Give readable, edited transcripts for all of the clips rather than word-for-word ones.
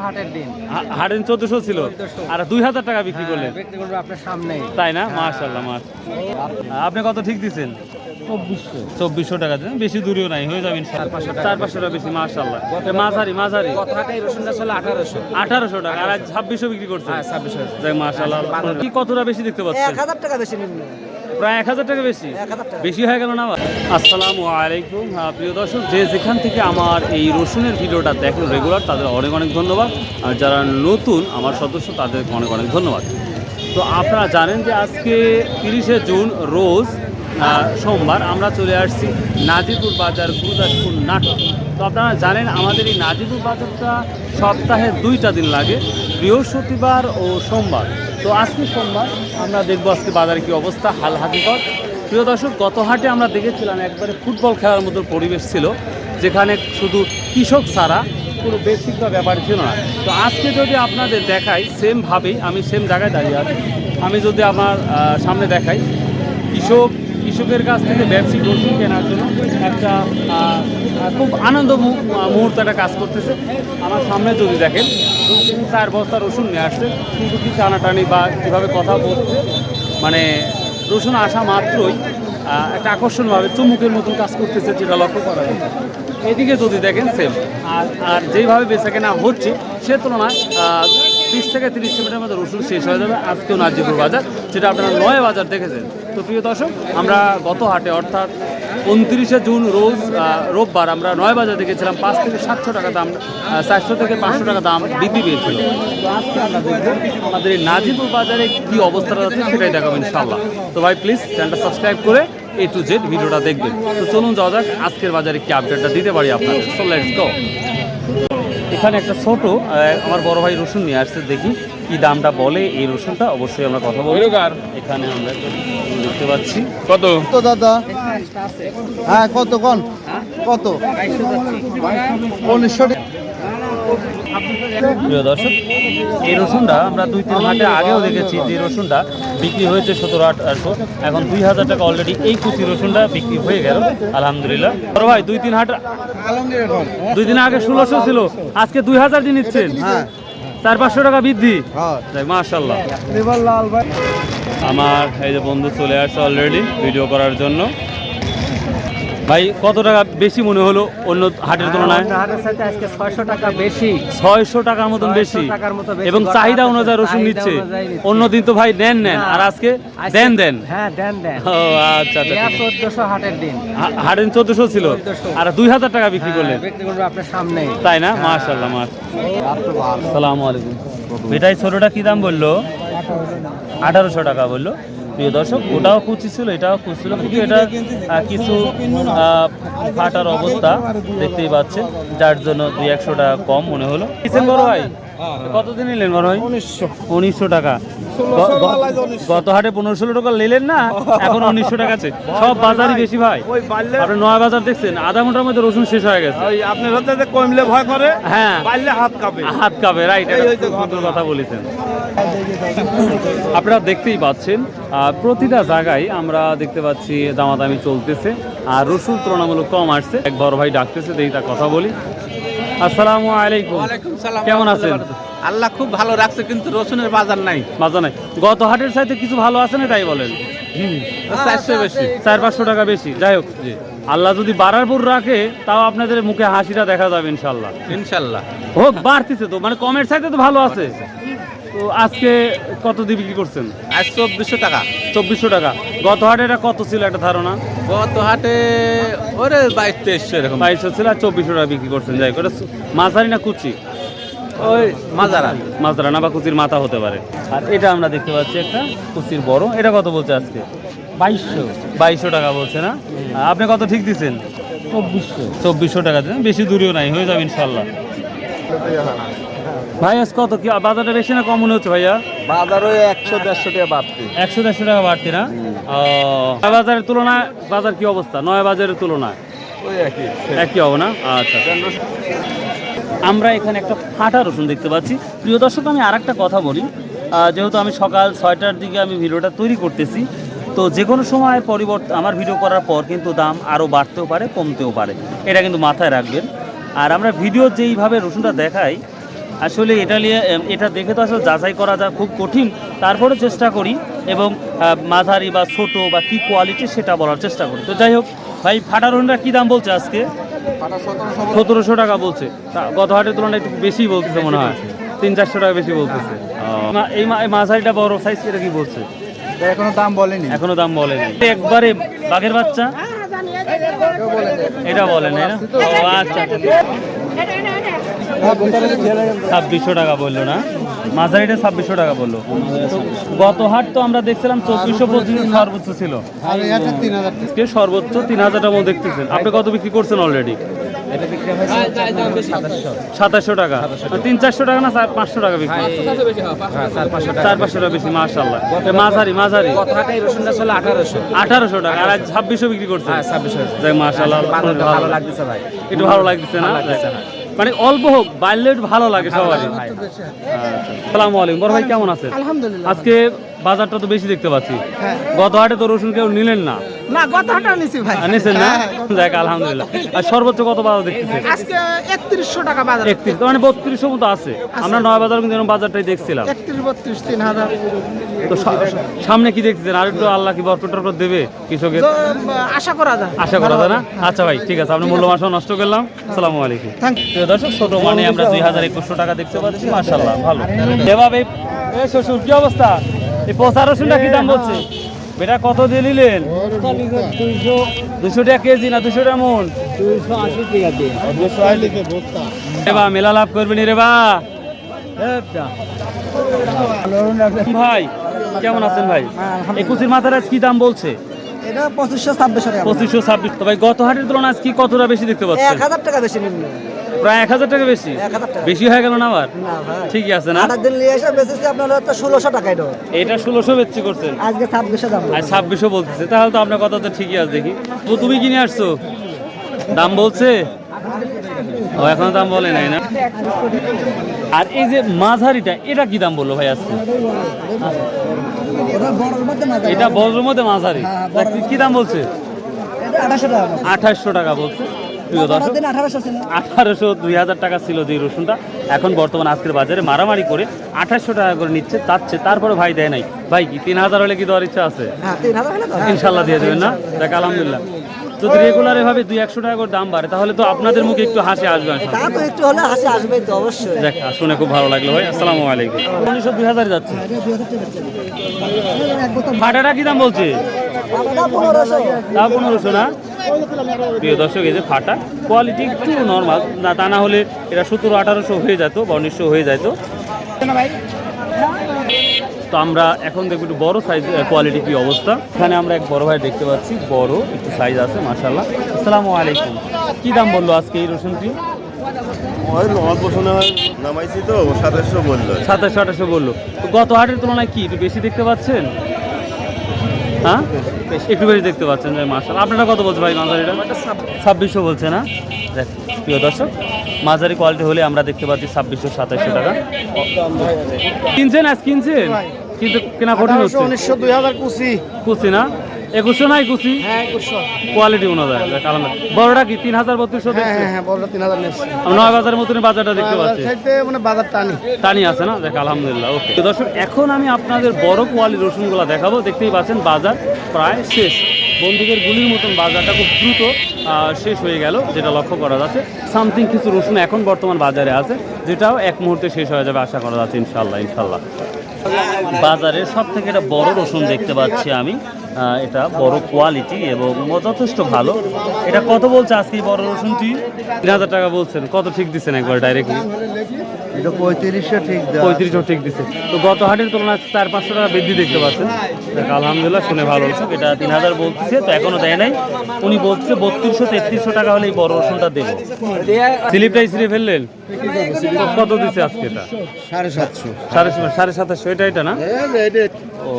হাটের দিন হাটের 1400 ছিল আর 2000 টাকা বিক্রি করলেন। বিক্রি করবো আপনার সামনে, তাই না? মাশাআল্লাহ মাশাআল্লাহ। আপনি কত ঠিক দিচ্ছেন? 2400 টাকা দেন, বেশি দূরেও নাই, হয়ে যাবে ইনশাআল্লাহ। 400 টাকা বেশি। মাশাআল্লাহ। মাঝারি মাঝারি কত হাটে এই রসুনটা ছিল 1800 টাকা আর আজ 2600 বিক্রি করছে। হ্যাঁ 2600। যাক মাশাআল্লাহ। কি কতটা বেশি দেখতে পাচ্ছেন? 1000 টাকা বেশি নিম্ন, প্রায় 1000 টাকা বেশি। 1000 টাকা বেশি হয়ে গেল না? আসসালামু আলাইকুম প্রিয় দর্শক, যে যেখান থেকে আমার এই রসুনের ভিডিওটা দেখেন রেগুলার, তাদের অনেক অনেক ধন্যবাদ। আর যারা নতুন আমার সদস্য, তাদের অনেক অনেক ধন্যবাদ। তো আপনারা জানেন যে আজকে 30শে জুন রোজ সোমবার আমরা চলে আসছি নাজিরপুর বাজার, গুরুদাসপুর নাটোর। তো আপনারা জানেন আমাদের এই নাজিরপুর বাজারটা সপ্তাহে 2টা দিন লাগে, বৃহস্পতিবার ও সোমবার। তো আজকে সোমবার আমরা দেখবো আজকে বাজারে কী অবস্থা, হাল হাকিকত। প্রিয় দর্শক, গত হাটে আমরা দেখেছিলাম একবারে ফুটবল খেলার মতো পরিবেশ ছিল, যেখানে শুধু কৃষক ছাড়া কোনো বেসিক বা ব্যাপার ছিল না। তো আজকে যদি আপনাদের দেখাই সেমভাবেই, আমি সেম জায়গায় দাঁড়িয়ে আছি, আমি যদি আমার সামনে দেখাই, কৃষকের কাছ থেকে ব্যবসায়িক রসুন কেনার জন্য একটা খুব আনন্দ মুহূর্ত একটা কাজ করতেছে। আমার সামনে যদি দেখেন 4 বস্তা রসুন নিয়ে আসছে, কিন্তু কি টানাটানি বা কীভাবে কথা বলছে, মানে রসুন আসা মাত্রই একটা আকর্ষণভাবে চুমুকের মতন কাজ করতেছে, যেটা লক্ষ্য করা যায়। এদিকে যদি দেখেন সেম, আর যেইভাবে বেচা কেনা হচ্ছে সে তুলনায় 20 থেকে 30 মিনিটের মধ্যে রসুন শেষ হয়ে যাবে আজকেও নাজিরপুর বাজার, যেটা আপনারা নয় বাজার দেখেছেন। তো প্রিয় দর্শক, আমরা গত হাটে অর্থাৎ 29শে জুন রোজ রোববার আমরা নয় বাজার দেখেছিলাম 5 থেকে 700 টাকা দাম, 400 থেকে 500 টাকা দাম বৃদ্ধি পেয়েছিল। তো আজকে আমরা দেখব আমাদের এই নাজিরপুর বাজারে কী অবস্থাটা আছে সেটাই দেখাবো ইনশাআল্লাহ। তো ভাই প্লিজ চ্যানেলটা সাবস্ক্রাইব করে A to Z ভিডিওটা দেখবেন। তো চলুন যাওয়া যাক আজকের বাজারে কি আপডেটটা দিতে পারি আপনাদের। So let's go. এখানে একটা ছোট আমার বড় ভাই রসুন নিয়ে আসছে, দেখি কি দামটা বলে এই রসুনটা, অবশ্যই আমরা কথা বলবো। এখানে আমরা দেখতে পাচ্ছি কত তো দাদা, হ্যাঁ কত কোন কত 1900 প্রিয় দর্শক, এই রসুনটা আমরা 2-3 হাটে আগেও দেখেছি যে রসুনটা বিক্রি হয়েছে 1700-1800, এখন 2000 টাকা অলরেডি এই কুচি রসুনটা বিক্রি হয়ে গেল আলহামদুলিল্লাহ। বড় ভাই 2-3 হাট 2 দিন আগে 1600 ছিল, আজকে 2000 দিয়ে নিচ্ছেন। হ্যাঁ 400-500 টাকা বৃদ্ধি। হ্যাঁ মাশাআল্লাহ। লাল ভাই, আমার এই যে বন্ধু চলে আসছে অলরেডি ভিডিও করার জন্য। ভাই কত টাকা বেশি মনে হলো অন্য হাটের তুলনায়? হাটের সাথে আজকে 600 টাকা বেশি, 600 টাকার মতন বেশি, 600 টাকার মতো বেশি। এবং চাহিদা অনুযায়ী রসুন নিচ্ছে। অন্যদিন তো ভাই নেন আর আজকে দেন। হ্যাঁ দেন। ও আচ্ছা আচ্ছা। 1400 হাটের দিন, হাটের 1400 ছিল আর 2000 টাকা বিক্রি করলেন। বিক্রি করবো আপনার সামনে, তাই না? মাশাআল্লাহ মাশাআল্লাহ। আসসালামু আলাইকুম। এটাই ছোটটা কি দাম বললো? 1800 টাকা বললো। প্রিয় দর্শক, ওটাও কুচি ছিল, এটাও কুচি ছিল, কিন্তু এটা কিছু ফাটার অবস্থা দেখতেই পাচ্ছেন, যার জন্য 200-100 টাকা কম মনে হলো। কিসেন বড় ভাই, কতদিন নিলেন বড় ভাই? 1900 টাকা। গত হাটে 15-16 টাকা নিলেন না, এখন 1900 টাকা আছে। সব বাজারই বেশি ভাই। আপনি নয় বাজার দেখছেন, আধা ঘন্টার মধ্যে রসুন শেষ হয়ে গেছে। আপনার হচ্ছে যে কমলে ভয় করে, হ্যাঁ পারলে হাত কাঁপে, রাইট, সুন্দর কথা বলেছেন। আপনারা দেখতেই পাচ্ছেন প্রতিটা জায়গায় আমরা দেখতে পাচ্ছি দামাদামি চলতেছে, আর রসুন তুলনামূলক কম আসছে। এক বড় ভাই ডাকতেছে, দেখি তার কথা বলি। আসসালামু আলাইকুম। কেমন আছেন? আল্লাহ খুব ভালো রাখছে, কিন্তু রসুনের বাজার নাই। বাজার নাই। গত হাটের চাইতে কিছু ভালো আছে না, তাই বলেন? 400 বেশি, 400-500 টাকা বেশি। যাই হোক, আল্লাহ যদি বাড়ারপুর রাখে তাও আপনাদের মুখে হাসিটা দেখা যাবে ইনশাল্লাহ। ইনশাল্লাহ হোক, বাড়তিছে তো, মানে কমের চাইতে তো ভালো আছে। তো আজকে কত দিয়ে বিক্রি করছেন? আজ 2400 টাকা। 2400 টাকা। গত হাটে এটা কত ছিল একটা ধারণা? গত হাটে ওরে 2200 এরকম। 2200 ছিল আর 2400 টাকা বিক্রি করছেন। যাই হোক, মাঝারি না কুচি? ওই মাজারা না, বা কুচির মাথা হতে পারে। আর এটা আমরা দেখতে পাচ্ছি একটা কুচির বড়, এটা কত বলছে আজকে? 2200 টাকা বলছে না? আপনি কত ঠিক দিচ্ছেন? 2400 টাকা দেন, বেশি দূরেও নাই, হয়ে যাবে ইনশাল্লাহ। ভাই আজ কত কি বাজারটা বেশি না কম মনে হচ্ছে ভাইয়া? বাজার ওই 100-150 টাকা বাড়তি। 100-150 টাকা বাড়তি না? নয় বাজারের তুলনায় বাজার কি অবস্থা? নয় বাজারের তুলনায় ওই একই হবে না? আচ্ছা। আমরা এখানে একটা ফাটা রসুন দেখতে পাচ্ছি। প্রিয় দর্শক, আমি আর একটা কথা বলি, যেহেতু আমি সকাল 6টার দিকে আমি ভিডিওটা তৈরি করতেছি, তো যে কোনো সময় আমার ভিডিও করার পর কিন্তু দাম আরও বাড়তেও পারে, কমতেও পারে, এটা কিন্তু মাথায় রাখবেন। আর আমরা ভিডিও যেইভাবে রসুনটা দেখাই, আসলে এটা দেখে তো আসলে যাচাই করা যা খুব কঠিন, তারপরে চেষ্টা করি এবং মাঝারি বা ছোট বা কি কোয়ালিটি সেটা বলার চেষ্টা করি। তো যাই হোক ভাই, ফাটা রসুনটা কী দাম বলছে আজকে? 1700 টাকা বলছে। গত হাটের তুলনায় একটু বেশি বলতেছে মনে হয়, 300-400 টাকা বেশি বলতেছে। এই মাঝারিটা বড় সাইজ, এটা কি বলছে? এখনো দাম বলেনি। এখনো দাম বলেনি। একবারে বাঘের বাচ্চা এটা বলে না? আচ্ছা, 2600 টাকা বললো না? মাঝারিটা 2600 টাকা বললো। গত হাট তো আমরা দেখছিলাম 2425 সর্বোচ্চ ছিল, সর্বোচ্চ 3000 টাকা দেখতেছেন। আপনি কত বিক্রি করছেন অলরেডি? 2700 টাকা। 300-400 টাকা না 500 টাকা বিক্রি? 400-500 টাকা বেশি। মাশাআল্লাহ। মাঝারি 1800 টাকা, আর 2600 বিক্রি করছে। মাশাআল্লাহ, ভালো লাগতেছে ভাই, একটু ভালো লাগতেছে না? মানে অল্প হোক, বাড়লে একটু ভালো লাগে সবারই। আসসালামু আলাইকুম বড় ভাই, কেমন আছেন? আলহামদুলিল্লাহ। আজকে বাজারটা তো বেশি দেখতে পাচ্ছি। গত হাটে তো রসুন কেউ নিলেন না? না, গত হাটে নিছি ভাই। নিছেন না? দেখ আলহামদুলিল্লাহ। আর সর্বোচ্চ কত বাজার দেখতেছেন? আজকে 3100 টাকা বাজার। 31, তো মানে 3200 মতো আছে। আমরা নয় বাজার কিন্তু এরকম বাজারটাই দেখছিলাম। 31-32 3000। তো সামনে কি দেখতেছেন? আর একটু আল্লাহ কি বরকত টরকত দেবে কৃষকের? তো আশা করা যায়। আশা করা যায় না? আচ্ছা ভাই, ঠিক আছে, আপনি মূল্যবান সময় নষ্ট করলাম। আসসালামু আলাইকুম। প্রিয় দর্শক, ছোট মানে আমরা 2100 টাকা দেখতে পাচ্ছি। মাশাআল্লাহ, ভালো। এভাবে এই শ্বশুর কি অবস্থা? এই পচা রসুনটা কি দাম বলছে? বেটা কত দিয়ে নিলেন? 200 টাকা কেজি না 200 টাকা মন? 280 টাকা দিয়ে। 280 টাকা বস্তা। এবা মেলা লাভ করবেন রে বা। ভাই কেমন আছেন ভাই? 21 মাথার আজ কি দাম বলছে? এটা 2500-2600 টাকা। 2500-2600। তো ভাই গত হাটের তুলনায় আজ কি কতটা বেশি দেখতে পাচ্ছেন? 1000 টাকা বেশি নিন। প্রায় 1000 টাকা বেশি। 1000 টাকা বেশি হয়ে গেল না আবার? না ভাই, ঠিকই আছে না? আট দিন নিয়ে এসে বেচেছি আপনার তো 1600 টাকা। এটা 1600 বেচছি করছেন, আজকে 2600 দাম। আর 2600 বলতেছে। তাহলে তো আপনার কথা তো ঠিকই আছে। দেখি তো, তুমি কিনে আসছো, দাম বলছে? ও এখনো দাম বলে নাই না? আর এই যে মাঝারিটা, এটা কি দাম বললো ভাই আজকে? এটা বড়র মধ্যে মাঝারি, কি দাম বলছে? 2800 টাকা বলছে। প্রিয় দর্শক, 1800-2000 টাকা ছিল যে রসুনটা, এখন বর্তমান আজকের বাজারে মারামারি করে 2800 টাকা করে নিচ্ছে, চাচ্ছে। তারপরে ভাই দেয় নাই। ভাই কি 3000 হলে কি দেওয়ার ইচ্ছা আছে? ইনশাল্লাহ দিয়ে দেবেন না? দেখ আলহামদুলিল্লাহ। যদি রেগুলার এভাবে 200-100 টাকা করে দাম বাড়ে, তাহলে তো আপনাদের মুখে একটু হাসি আসবে। একটু হলে হাসি আসবে তো অবশ্যই। দেখ, শুনে খুব ভালো লাগলো ভাই। আসসালামু আলাইকুম। 1900-2000 যাচ্ছে। ফাটাটা কি দাম বলছে? তা 1500 না? প্রিয় দর্শক, এই যে ফাটা কোয়ালিটি একটু নর্মাল না, তা না হলে এটা 1700-1800 হয়ে যেত বা 1900 হয়ে যেত। তো আমরা এখন দেখব একটু বড় সাইজ কোয়ালিটি কি অবস্থা। এখানে আমরা এক বড় ভাই দেখতে পাচ্ছি, বড় একটু সাইজ আছে মাশাআল্লাহ। আসসালামু আলাইকুম। কি দাম বললো আজকে এই রসুনটি? নামাইছি তো 2700 বললো। 2700-2800 বললো। তো গত হাটের তুলনায় কি একটু বেশি দেখতে পাচ্ছেন? হ্যাঁ, একটু বেশি দেখতে পাচ্ছেন মাশাআল্লাহ। আপনারা কত বলছে ভাই মাঝারিটা? 2600 বলছে না? দেখ প্রিয় দর্শক, মাঝারি কোয়ালিটি হলে আমরা দেখতে পাচ্ছি 2600-2700 টাকা। কিনছেন আজ? কিনছেন কিন্তু কেনা কঠিন হচ্ছে। 1900-2000 কুচি না? 2100 নাই কুচি? কোয়ালিটি অনুযায়ী। বড়টা কি 3000-3200 দেখছে? হ্যাঁ, বড়টা 3000 নেছে। আমরা নয় বাজারের মতন বাজারটা দেখতে পাচ্ছি, মানে বাজার টানি আছে না? দেখ আলহামদুলিল্লাহ। ওকে দর্শক, এখন আমি আপনাদের বড় কোয়ালিটির রসুনগুলো দেখাবো। দেখতেই পাচ্ছেন বাজার প্রায় শেষ, বন্দুকের গুলির মতন বাজারটা খুব দ্রুত শেষ হয়ে গেল, যেটা লক্ষ্য করা যাচ্ছে। সামথিং কিছু রসুন এখন বর্তমান বাজারে আছে, যেটাও এক মুহূর্তে শেষ হয়ে যাবে আশা করা যাচ্ছে ইনশাল্লাহ। বাজারের সব থেকে একটা বড় রসুন দেখতে পাচ্ছি আমি, এটা বড় কোয়ালিটি এবং যথেষ্ট ভালো। এটা কত বলছে আজকে এই বড় রসুনটি? 3000 টাকা বলছেন। কত ঠিক দিচ্ছেন একবার ডাইরেক্টলি? এটা 3500 ঠিক দেয়। 3500 ঠিক দিচ্ছে। তো গত হাটের তুলনায় 400-500 টাকা বৃদ্ধি দেখতে পাচ্ছেন। দেখ আলহামদুলিল্লাহ, শুনে ভালো হচ্ছে। এটা 3000 বলছে, তো এখনো দেয় নাই। উনি বলছে 3200-3300 টাকা হলে এই বড় রসুনটা দেবো। স্লিপটাই ছিঁড়ে ফেললেন? কত দিচ্ছে আজকে? এটা 750। 750 এটা না? ও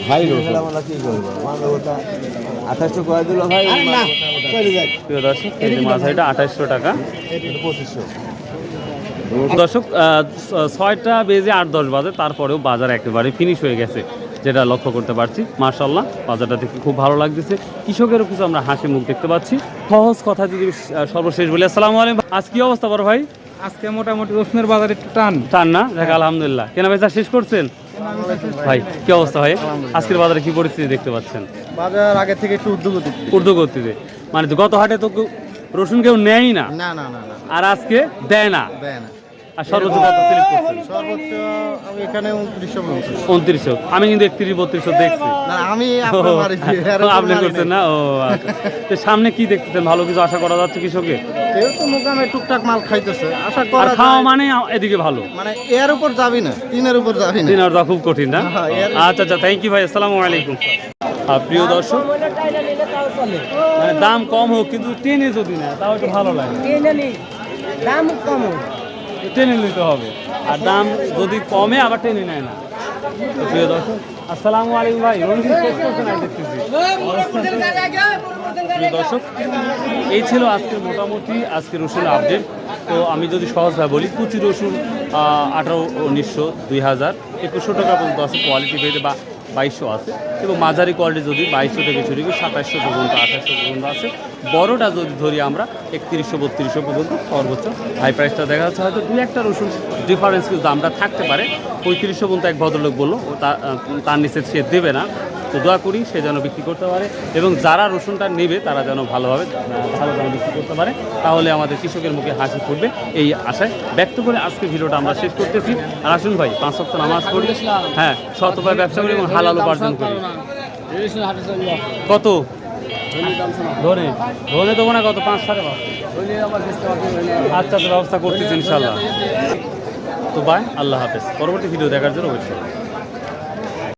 ভাই রসুন কি করব? মানে ওটা 2800 করে দিল ভাই। প্রিয় দর্শক, এই যে মাঝারিটা 2800 টাকা। 2500। দর্শক, 6টা বেজে 8-10 বাজে, তারপরেও বাজার একেবারে ফিনিশ হয়ে গেছে, যেটা লক্ষ্য করতে পারছি। মাশাআল্লাহ, বাজারটা দেখে খুব ভালো লাগতেছে। কৃষকেরও কিছু আমরা হাসি মুখ দেখতে পাচ্ছি। সহজ কথা যদি সর্বশেষ বলি, আসসালামু আলাইকুম। আজ কি অবস্থা বড় ভাই? আজকে মোটামুটি রসুনের বাজারে একটু টান। টান না? দেখ আলহামদুলিল্লাহ। কেনা বেচা শেষ করছেন ভাই? কি অবস্থা ভাই আজকের বাজারে, কি পরিস্থিতি দেখতে পাচ্ছেন? বাজার আগে থেকে একটু ঊর্ধ্বগতিতে, মানে গত হাটে তো রসুন কেউ নেয়ই না, না না না না আর আজকে দেয় না। দেয় না। আর সর্বোচ্চ কত সিলেক্ট করছেন? সর্বোচ্চ আমি এখানে 2900 বলছি। 2900। আমি কিন্তু 31-3200 দেখছি। না আমি আপনি করছেন না? ও আচ্ছা। তো সামনে কি দেখতেছেন? ভালো কিছু আশা করা যাচ্ছে কৃষকের? কেউ তো মোকামে টুকটাক মাল খাইতেছে, আশা আর করা খাওয়া যায়। মানে এদিকে ভালো, মানে এর উপর যাবি না, তিনের উপর যাবি না। দিন আর খুব কঠিন না? হ্যাঁ, আচ্ছা আচ্ছা, থ্যাংক ইউ ভাই, আসসালামু আলাইকুম। প্রিয় দর্শক, মানে দাম কম হোক কিন্তু টেনে যদি না তাও একটু ভালো লাগে। দাম কম টেনে নিতে হবে, আর দাম যদি কমে আবার টেনে নেয় না। তো প্রিয় দর্শক, আসসালামু আলাইকুম ভাই, রণজিৎ শেষ করছেন আমি দেখতেছি। প্রিয় দর্শক, এই ছিল আজকের মোটামুটি আজকের রসুন আপডেট। তো আমি যদি সহজভাবে বলি, কুচি রসুন 1800, 2000, 2100 টাকা পর্যন্ত আছে কোয়ালিটি ভেদে, বা 2200 আছে, এবং মাঝারি কোয়ালিটি যদি 2200 থেকে শুরু করি 2700 পর্যন্ত, 2800 পর্যন্ত আছে। বড়টা যদি ধরি আমরা 3100-3200 পর্যন্ত সর্বোচ্চ হাই প্রাইসটা দেখা যাচ্ছে। হয়তো দুই একটা রসুন ডিফারেন্স কিন্তু দামটা থাকতে পারে। 3500 পর্যন্ত এক ভদ্রলোক বললো, ও তার নিচে সে দেবে না। তো দোয়া করি সে যেন বিক্রি করতে পারে, এবং যারা রসুনটা নেবে তারা যেন ভালোভাবে ভালো দামে বিক্রি করতে পারে, তাহলে আমাদের কৃষকের মুখে হাসি ফুটবে, এই আশায় ব্যক্ত করে আজকে ভিডিওটা আমরা শেষ করতেছি। আর আসুন ভাই, 5 ওয়াক্ত নামাজ পড়ি, হ্যাঁ, সতভাবে ব্যবসা করি এবং হালাল উপার্জন করি। কত ধরে দেবো না? কত? 5, 5.5? আচ্ছা, তো ব্যবস্থা করতেছি ইনশাল্লাহ। তো বাই, আল্লাহ হাফেজ। পরবর্তী ভিডিও দেখার জন্য ওয়েট করুন।